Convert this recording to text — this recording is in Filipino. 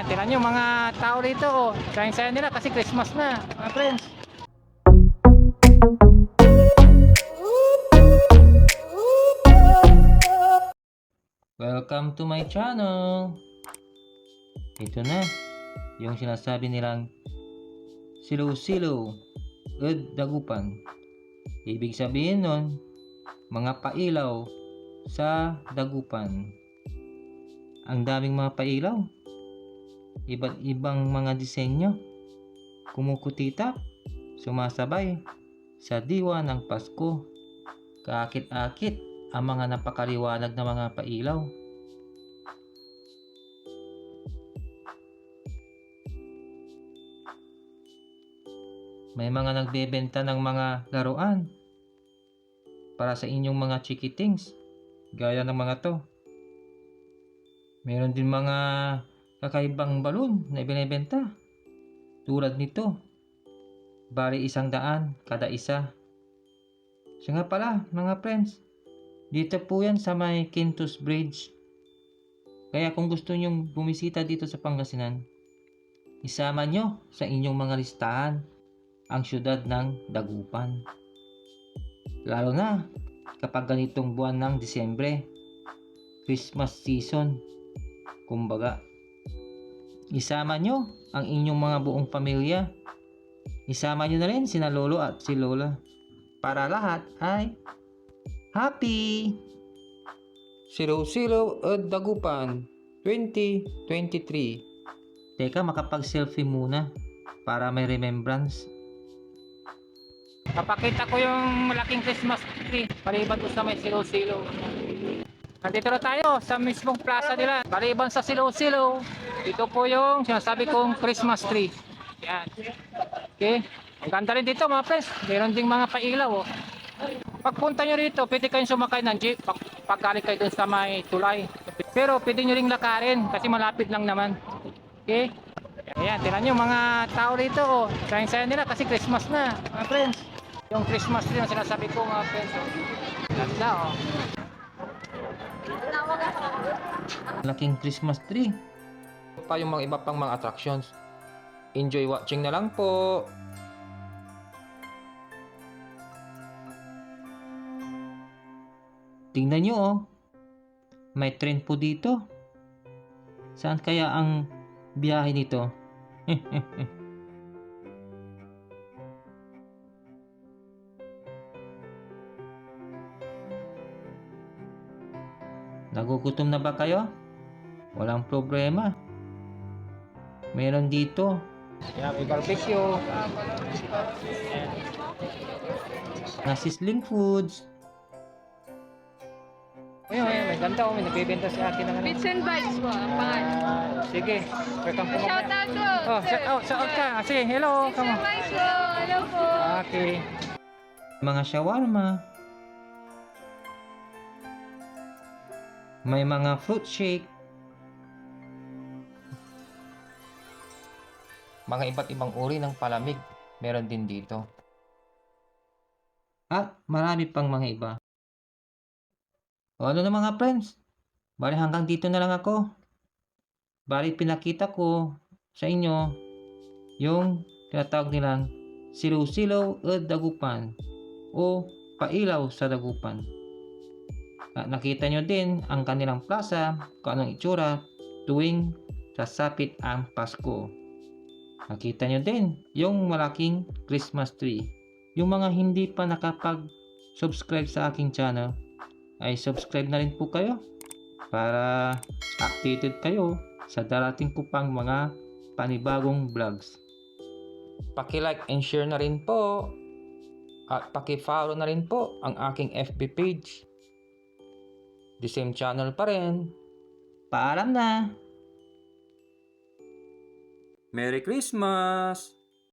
Ayan, tingnan nyo mga tao dito. Oh. Sayang-sayang nila kasi Christmas na, mga friends. Welcome to my channel. Ito na, yung sinasabi nilang silaw-silaw at dagupan. Ibig sabihin nun, mga pailaw sa dagupan. Ang daming mga pailaw. Iba't ibang mga disenyo. Kumukutita, sumasabay sa diwa ng Pasko. Kaakit-akit ang mga napakaliwanag na mga pailaw. May mga nagbebenta ng mga laruan para sa inyong mga chikitings, gaya ng mga to. Meron din mga kakaibang balon na ibinebenta, tulad nito. Bali 100 kada isa. Siya nga pala mga friends, dito po yan sa may Quintus Bridge. Kaya kung gusto nyong bumisita dito sa Pangasinan, isama nyo sa inyong mga listahan ang syudad ng Dagupan. Lalo na kapag ganitong buwan ng Disyembre, Christmas season. Kumbaga, isama nyo ang inyong mga buong pamilya. Isama nyo na rin sina lolo at si lola para lahat ay happy! Silaw-silaw at Dagupan 2023. Teka, makapag-selfie muna para may remembrance. Papakita ko yung malaking Christmas tree. Maliban doon sa may silaw-silaw. Nandito na tayo sa mismong plaza nila. Maliban sa silaw-silaw, ito po yung sinasabi kong Christmas tree. Yan. Okay. Ang ganda rin dito mga friends. Meron ding mga pailaw. Oh. Pagpunta nyo rito, pwede kayong sumakay ng jeep. Paggaling kayo dun sa may tulay. Pero pwede nyo ring lakarin kasi malapit lang naman. Okay. Ayan, tingnan nyo mga tao rito. Oh. Sayang-sayang nila kasi Christmas na mga friends. Yung Christmas tree yung sinasabi ko mga friends. Oh. Ganda oh. Laking Christmas tree. Pa yung mga iba pang mga attractions. Enjoy watching na lang po. Tingnan nyo oh. May train po dito. Saan kaya ang biyahe nito? Nagugutom na ba kayo? Walang problema. Meron dito. Yan, may barbecue. Na sizzling foods. Ayun, ayun, may ganda oh. May nagbibenta sa akin ng ano. Bits and Bites po ang pangalan. Sige, welcome po Shout mamaya. out po. Oh, shout out ka. Sige, hello. Bits Come and on. Bites po. Hello po. Okay. Mga shawarma. May mga fruit shake. Mga iba't ibang uri ng palamig meron din dito. At marami pang mga iba. O ano na mga friends? Bali hanggang dito na lang ako. Bali pinakita ko sa inyo yung tinatawag nilang silaw-silaw at dagupan o pailaw sa dagupan. At nakita nyo din ang kanilang plaza kung anong itsura tuwing sasapit ang Pasko. Nakita nyo din yung malaking Christmas tree. Yung mga hindi pa nakapag-subscribe sa aking channel ay subscribe na rin po kayo para updated kayo sa darating ko pang mga panibagong vlogs. Paki-like and share na rin po at paki-follow na rin po ang aking FB page. The same channel pa rin. Paalam na! Merry Christmas!